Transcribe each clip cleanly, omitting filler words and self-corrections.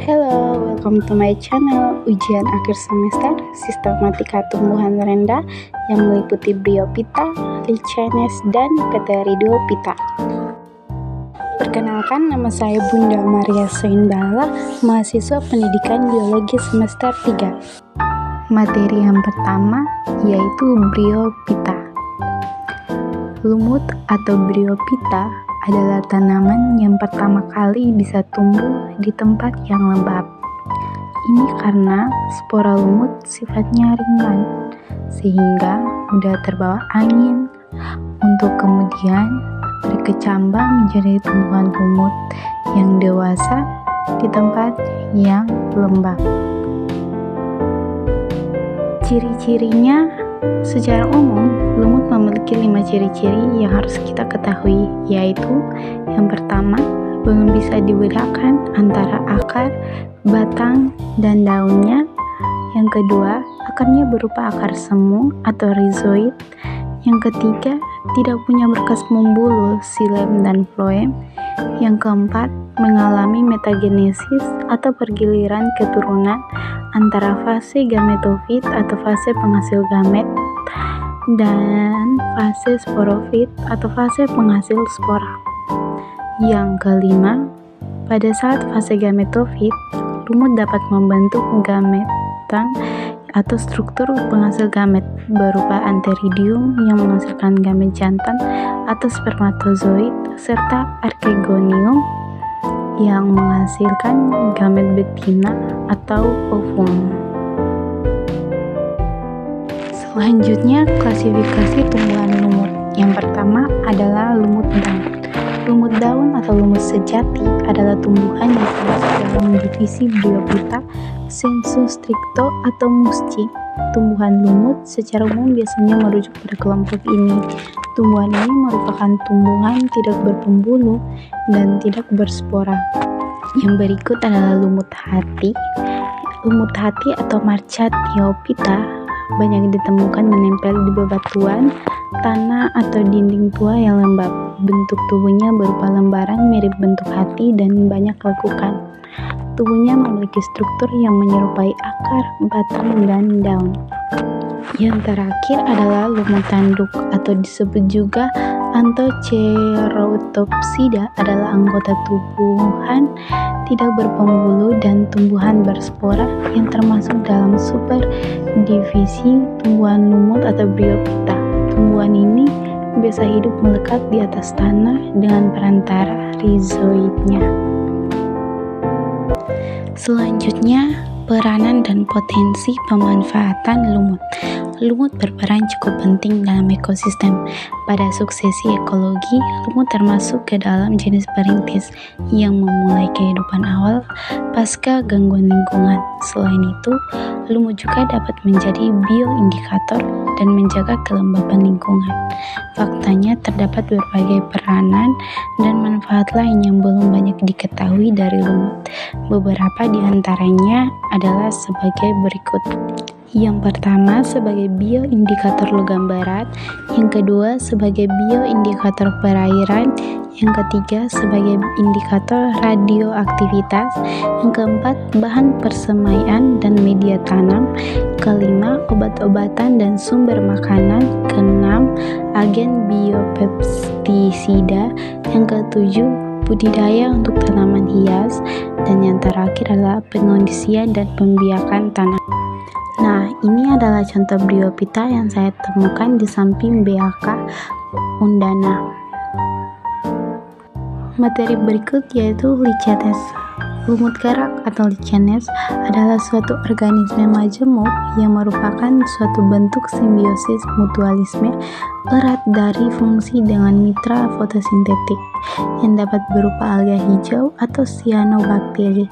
Hello, welcome to my channel Ujian Akhir Semester Sistematika Tumbuhan Rendah yang meliputi Bryophyta, Lichenes, dan Pteridophyta. Perkenalkan, nama saya Bunda Maria Soindala, mahasiswa pendidikan biologi semester 3. Materi yang pertama yaitu Bryophyta. Lumut atau Bryophyta adalah tanaman yang pertama kali bisa tumbuh di tempat yang lembab. Ini karena spora lumut sifatnya ringan, sehingga mudah terbawa angin untuk kemudian berkecambah menjadi tumbuhan lumut yang dewasa di tempat yang lembab. Ciri-cirinya, secara umum, lumut memiliki 5 ciri-ciri yang harus kita ketahui, yaitu yang pertama, belum bisa dibedakan antara akar, batang, dan daunnya. Yang kedua, akarnya berupa akar semu atau rhizoid. Yang ketiga, tidak punya berkas membulu, xilem dan floem. Yang keempat, mengalami metagenesis atau pergiliran keturunan antara fase gametofit atau fase penghasil gamet dan fase sporofit atau fase penghasil spora. Yang kelima, pada saat fase gametofit, lumut dapat membentuk gametan atau struktur penghasil gamet berupa antheridium yang menghasilkan gamet jantan atau spermatozoid serta archegonium yang menghasilkan gamet betina atau ovum. Selanjutnya, klasifikasi tumbuhan lumut. Yang pertama adalah lumut daun. Lumut daun atau lumut sejati adalah tumbuhan yang termasuk dalam divisi Bryophyta sensu stricto atau musci. Tumbuhan lumut secara umum biasanya merujuk pada kelompok ini. Tumbuhan ini merupakan tumbuhan tidak berpembulu dan tidak berspora. Yang berikut adalah lumut hati. Lumut hati atau Marcha Thiophyta banyak ditemukan menempel di bebatuan, tanah, atau dinding tua yang lembab. Bentuk tubuhnya berupa lembaran mirip bentuk hati dan banyak lekukan. Tubuhnya memiliki struktur yang menyerupai akar, batang, dan daun. Yang terakhir adalah lumut tanduk atau disebut juga Anthocerotopsida, adalah anggota tumbuhan tidak berpembulu dan tumbuhan berspora yang termasuk dalam super divisi tumbuhan lumut atau Bryophyta. Tumbuhan ini biasa hidup melekat di atas tanah dengan perantara rhizoidnya. Selanjutnya, peranan dan potensi pemanfaatan lumut. Lumut berperan cukup penting dalam ekosistem. Pada suksesi ekologi, lumut termasuk ke dalam jenis perintis yang memulai kehidupan awal pasca gangguan lingkungan. Selain itu, lumut juga dapat menjadi bioindikator dan menjaga kelembapan lingkungan. Faktanya, terdapat berbagai peranan dan manfaat lain yang belum banyak diketahui dari lumut. Beberapa di antaranya adalah sebagai berikut. Yang pertama, sebagai bioindikator logam berat. Yang kedua, sebagai bioindikator perairan. Yang ketiga, sebagai indikator radioaktivitas. Yang keempat, bahan persemaian dan media tanam. Kelima, obat-obatan dan sumber makanan. Keenam, agen biopestisida. Yang ketujuh, budidaya untuk tanaman hias. Dan yang terakhir adalah pengondisian dan pembiakan tanah. Nah, ini adalah contoh Bryophyta yang saya temukan di samping BAK Undana. Materi berikut yaitu Lichenes. Lumut kerak atau Lichenes adalah suatu organisme majemuk yang merupakan suatu bentuk simbiosis mutualisme erat dari fungsi dengan mitra fotosintetik yang dapat berupa alga hijau atau cyanobacteria.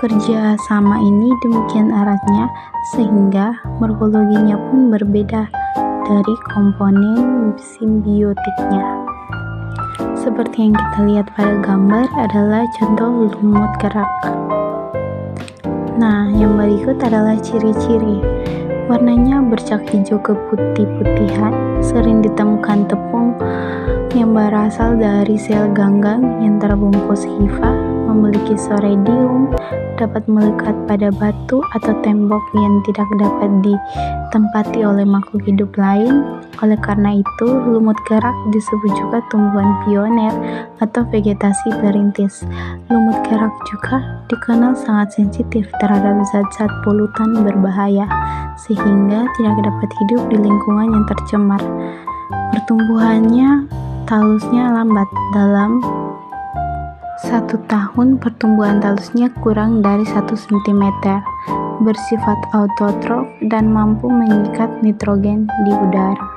Kerja sama ini demikian eratnya sehingga morfologinya pun berbeda dari komponen simbiotiknya. Seperti yang kita lihat pada gambar adalah contoh lumut kerak. Nah, yang berikut adalah ciri-ciri. Warnanya bercak hijau keputih-putihan, sering ditemukan tepung yang berasal dari sel ganggang yang terbungkus hifa, memiliki soredium, dapat melekat pada batu atau tembok yang tidak dapat ditempati oleh makhluk hidup lain. Oleh karena itu, lumut kerak disebut juga tumbuhan pioner atau vegetasi perintis. Lumut kerak juga dikenal sangat sensitif terhadap zat-zat polutan berbahaya, sehingga tidak dapat hidup di lingkungan yang tercemar. Pertumbuhannya talusnya lambat. Dalam 1 tahun pertumbuhan talusnya kurang dari 1 cm, bersifat autotrof dan mampu mengikat nitrogen di udara.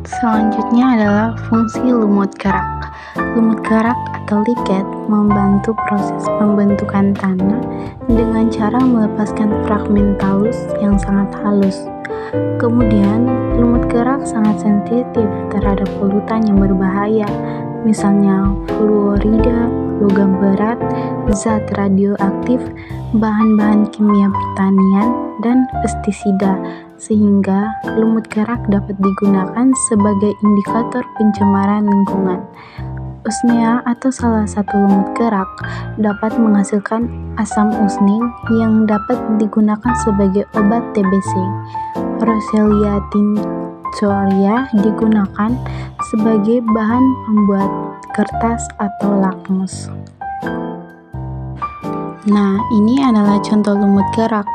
Selanjutnya adalah fungsi lumut kerak. Lumut kerak atau liket membantu proses pembentukan tanah dengan cara melepaskan fragmen talus yang sangat halus. Kemudian, lumut kerak sangat sensitif terhadap polutan yang berbahaya, misalnya fluorida, logam berat, zat radioaktif, bahan-bahan kimia pertanian, dan pestisida, sehingga lumut kerak dapat digunakan sebagai indikator pencemaran lingkungan. Usnea atau salah satu lumut kerak dapat menghasilkan asam usning yang dapat digunakan sebagai obat TBC. Roselia tinctoria digunakan sebagai bahan pembuat kertas atau lakmus. Nah, ini adalah contoh lumut kerak.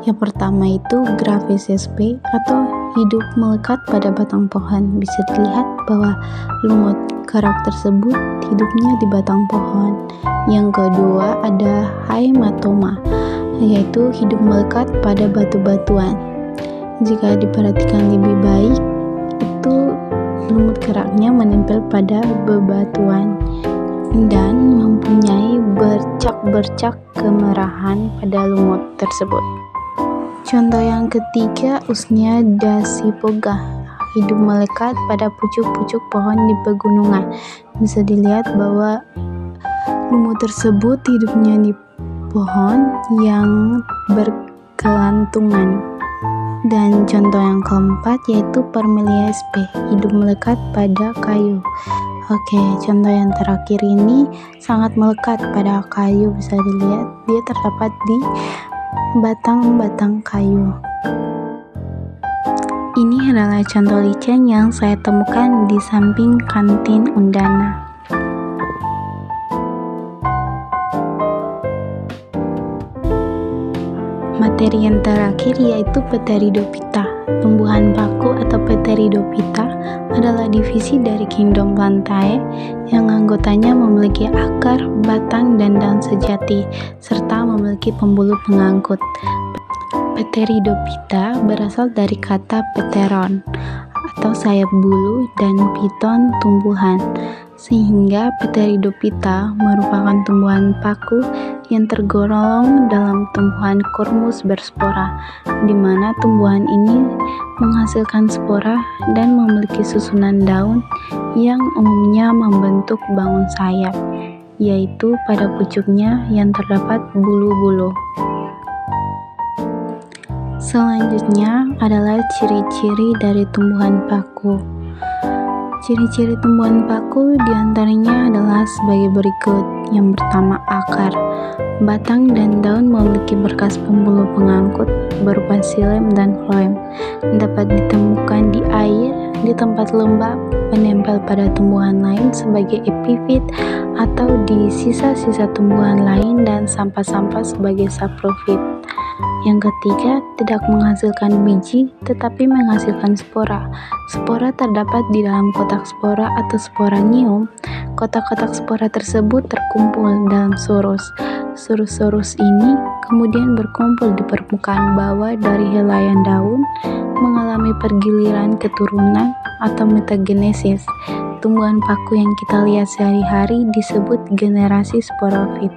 Yang pertama itu Graphis sp atau hidup melekat pada batang pohon. Bisa dilihat bahwa lumut kerak tersebut hidupnya di batang pohon. Yang kedua ada Haematoma, yaitu hidup melekat pada batu-batuan. Jika diperhatikan lebih baik, itu lumut keraknya menempel pada bebatuan dan mempunyai bercak-bercak kemerahan pada lumut tersebut. Contoh yang ketiga, Usnea dasyphoga, hidup melekat pada pucuk-pucuk pohon di pegunungan. Bisa dilihat bahwa lumut tersebut hidupnya di pohon yang berkelantungan. Dan contoh yang keempat yaitu Parmelia sp, hidup melekat pada kayu. Oke, contoh yang terakhir ini sangat melekat pada kayu. Bisa dilihat dia terdapat di batang-batang kayu. Ini adalah contoh lichen yang saya temukan di samping kantin Undana. Materi yang terakhir yaitu Pteridophyta. Tumbuhan paku atau Pteridophyta adalah divisi dari kingdom Plantae yang anggotanya memiliki akar, batang, dan daun sejati, serta memiliki pembuluh pengangkut. Pteridophyta berasal dari kata pteron atau sayap bulu dan phyton tumbuhan, sehingga Pteridophyta merupakan tumbuhan paku yang tergolong dalam tumbuhan kormus berspora, di mana tumbuhan ini menghasilkan spora dan memiliki susunan daun yang umumnya membentuk bangun sayap, yaitu pada pucuknya yang terdapat bulu-bulu. Selanjutnya adalah ciri-ciri dari tumbuhan paku. Ciri-ciri tumbuhan paku diantaranya adalah sebagai berikut. Yang pertama, akar. Batang dan daun memiliki berkas pembuluh pengangkut berupa xilem dan floem. Dapat ditemukan di air, di tempat lembab, menempel pada tumbuhan lain sebagai epifit, atau di sisa-sisa tumbuhan lain dan sampah-sampah sebagai saprofit. Yang ketiga, tidak menghasilkan biji tetapi menghasilkan spora. Spora terdapat di dalam kotak spora atau sporanium. Kotak-kotak spora tersebut terkumpul dalam sorus. Sorus-sorus ini kemudian berkumpul di permukaan bawah dari helaian daun, mengalami pergiliran keturunan atau metagenesis. Tumbuhan paku yang kita lihat sehari-hari disebut generasi sporofit.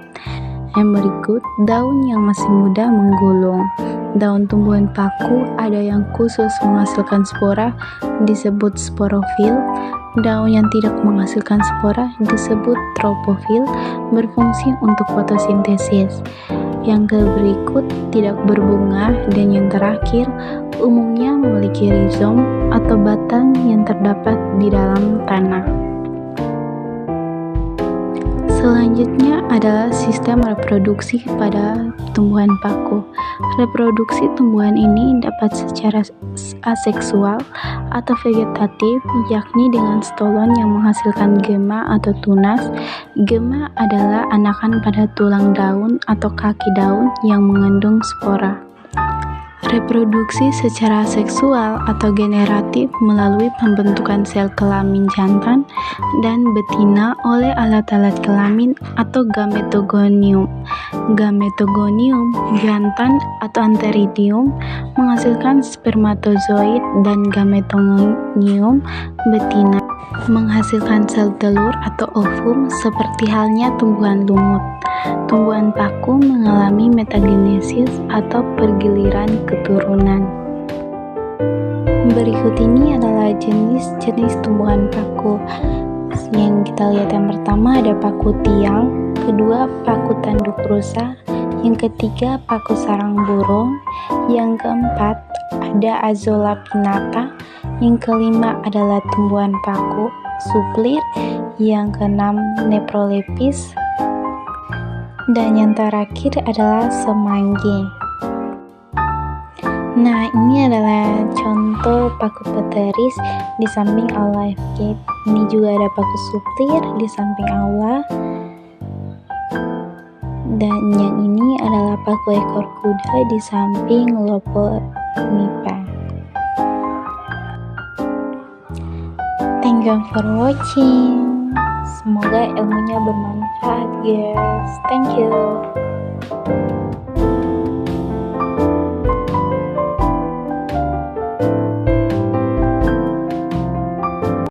Yang berikut, daun yang masih muda menggulung. Daun tumbuhan paku ada yang khusus menghasilkan spora, disebut sporofil. Daun yang tidak menghasilkan spora disebut tropofil, berfungsi untuk fotosintesis. Yang berikut tidak berbunga, dan yang terakhir umumnya memiliki rizom atau batang yang terdapat di dalam tanah. Selanjutnya adalah sistem reproduksi pada tumbuhan paku. Reproduksi tumbuhan ini dapat secara aseksual atau vegetatif, yakni dengan stolon yang menghasilkan gema atau tunas. Gema adalah anakan pada tulang daun atau kaki daun yang mengandung spora. Reproduksi secara seksual atau generatif melalui pembentukan sel kelamin jantan dan betina oleh alat-alat kelamin atau gametogonium. Gametogonium jantan atau antheridium menghasilkan spermatozoid dan gametogonium betina menghasilkan sel telur atau ovum seperti halnya tumbuhan lumut. Tumbuhan paku mengalami metagenesis atau pergiliran keturunan. Berikut ini adalah jenis-jenis tumbuhan paku. Yang kita lihat yang pertama ada paku tiang, kedua paku tanduk rusa, yang ketiga paku sarang burung, yang keempat ada Azolla pinnata, yang kelima adalah tumbuhan paku suplir, yang keenam Nephrolepis, dan yang terakhir adalah semanggi. Nah, ini adalah contoh paku pteris di samping aula FK. Ini juga ada paku suplir di samping aula. Dan yang ini adalah paku ekor kuda di samping Loponipa. Thank you for watching. Semoga ilmunya bermanfaat, guys. Thank you.